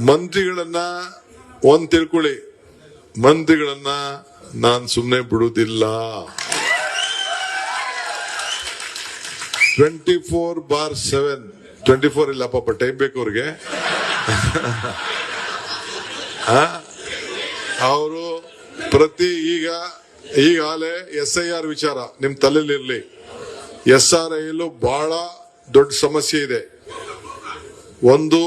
ಮಂತ್ರಿಗಳನ್ನ ಒಂದ್ ತಿಳ್ಕೊಳ್ಳಿ, ಮಂತ್ರಿಗಳನ್ನ ನಾನ್ ಸುಮ್ನೆ ಬಿಡುವುದಿಲ್ಲ. 24/7 24 ಇಲ್ಲ ಪಾಪ, ಟೈಮ್ ಬೇಕು ಅವ್ರಿಗೆ. ಅವರು ಈಗಾಗಲೇ SIR ವಿಚಾರ ನಿಮ್ ತಲೆಯಲ್ಲಿರ್ಲಿ. SRI ಬಹಳ ದೊಡ್ಡ ಸಮಸ್ಯೆ ಇದೆ. ಒಂದು,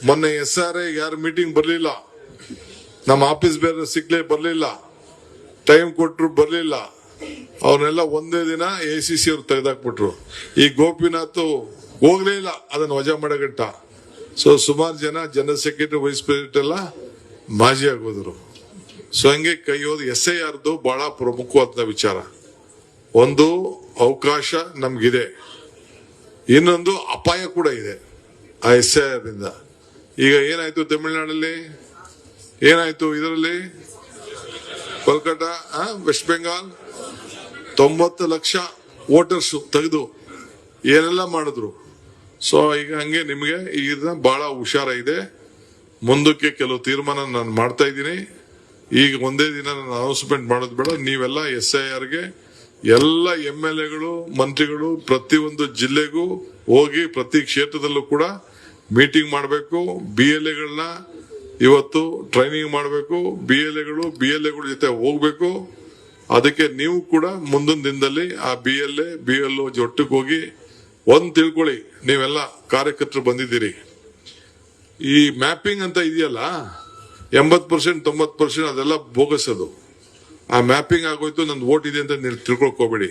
ಮೊನ್ನೆ SRI ಯಾರು ಮೀಟಿಂಗ್ ಬರ್ಲಿಲ್ಲ, ನಮ್ಮ ಆಫೀಸ್ ಬೇರೆ ಸಿಕ್ಲೇ ಬರ್ಲಿಲ್ಲ, ಟೈಮ್ ಕೊಟ್ರು ಬರ್ಲಿಲ್ಲ, ಅವನ್ನೆಲ್ಲ ಒಂದೇ ದಿನ ACC ಅವ್ರು ತೆಗೆದಾಕ್ಬಿಟ್ರು. ಈ ಗೋಪಿನಾಥ್ ಹೋಗ್ಲೇ ಇಲ್ಲ, ಅದನ್ನ ವಜಾ ಮಾಡಗಂಟ. ಸೊ ಸುಮಾರು ಜನ ಜನರಲ್ ಸೆಕ್ರೆಟರಿ, ವೈಸ್ ಪ್ರೆಸಿಡೆಂಟ್ ಎಲ್ಲ ಮಾಜಿ ಆಗೋದ್ರು. ಸೊ ಹಂಗೆ ಕೈ ಹೋದ್ SIRದು ಬಹಳ ಪ್ರಮುಖವಾದ ವಿಚಾರ. ಒಂದು ಅವಕಾಶ ನಮ್ಗಿದೆ, ಇನ್ನೊಂದು ಅಪಾಯ ಕೂಡ ಇದೆ ಆ SIR ಇಂದ. ಈಗ ಏನಾಯ್ತು ತಮಿಳುನಾಡಲ್ಲಿ, ಏನಾಯ್ತು ಇದರಲ್ಲಿ, ಕೋಲ್ಕತ್ತಾ, ವೆಸ್ಟ್ ಬೆಂಗಾಲ್ 90 ಲಕ್ಷ ವೋಟರ್ಸ್ ತೆಗೆದು ಏನೆಲ್ಲ ಮಾಡಿದ್ರು. ಸೊ ಈಗ ಹಂಗೆ ನಿಮ್ಗೆ ಈಗ ಬಹಳ ಹುಷಾರ ಇದೆ. ಮುಂದಕ್ಕೆ ಕೆಲವು ತೀರ್ಮಾನ ನಾನು ಮಾಡ್ತಾ ಇದ್ದೀನಿ. ಈಗ ಒಂದೇ ದಿನ ನಾನು ಅನೌನ್ಸ್ಮೆಂಟ್ ಮಾಡೋದು ಬೇಡ. ನೀವೆಲ್ಲ SIRಗೆ ಎಲ್ಲ MLAಗಳು, ಮಂತ್ರಿಗಳು ಪ್ರತಿಯೊಂದು ಜಿಲ್ಲೆಗೂ ಹೋಗಿ ಪ್ರತಿ ಕ್ಷೇತ್ರದಲ್ಲೂ ಕೂಡ ಮೀಟಿಂಗ್ ಮಾಡಬೇಕು. BLAಗಳನ್ನ ಇವತ್ತು ಟ್ರೈನಿಂಗ್ ಮಾಡಬೇಕು. BLAಗಳ ಜೊತೆ ಹೋಗ್ಬೇಕು. ಅದಕ್ಕೆ ನೀವು ಕೂಡ ಮುಂದಿನ ದಿನದಲ್ಲಿ ಆ BLO ಒಟ್ಟಿಗೆ ಹೋಗಿ ಒಂದ್ ತಿಳ್ಕೊಳ್ಳಿ, ನೀವೆಲ್ಲ ಕಾರ್ಯಕರ್ತರು ಬಂದಿದ್ದೀರಿ. ಈ ಮ್ಯಾಪಿಂಗ್ ಅಂತ ಇದೆಯಲ್ಲ, 80% 90% ಅದೆಲ್ಲ ಬೋಗಸದು. ಆ ಮ್ಯಾಪಿಂಗ್ ಆಗೋಯ್ತು, ನಂದು ವೋಟ್ ಇದೆ ಅಂತ ನೀವು ತಿಳ್ಕೊಳಕ್ ಹೋಗ್ಬೇಡಿ.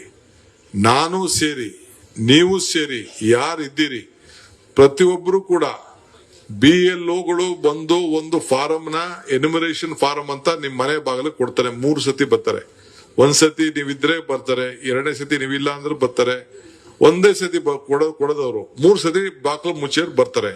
ನಾನು ಸೇರಿ, ನೀವು ಸೇರಿ, ಯಾರಿದ್ದೀರಿ ಪ್ರತಿಯೊಬ್ಬರು ಕೂಡ BLOಗಳು ಬಂದು ಒಂದು ಫಾರಂ ಎನ್ಯುಮರೇಷನ್ ಫಾರಂ ಅಂತ ನಿಮ್ ಮನೆ ಬಾಗಿಲಿಗೆ ಕೊಡ್ತಾರೆ. 3 ಸತಿ ಬರ್ತಾರೆ. ಒಂದ್ ಸತಿ ನೀವಿದ್ರೆ ಬರ್ತಾರೆ, 2ನೇ ಸತಿ ನೀವಿಲ್ಲ ಅಂದ್ರೆ ಬರ್ತಾರೆ, ಒಂದೇ ಸತಿ ಕೊಡೋದವ್ರು 3 ಸತಿ ಬಾಗಿಲು ಮುಚ್ಚಿ ಬರ್ತಾರೆ.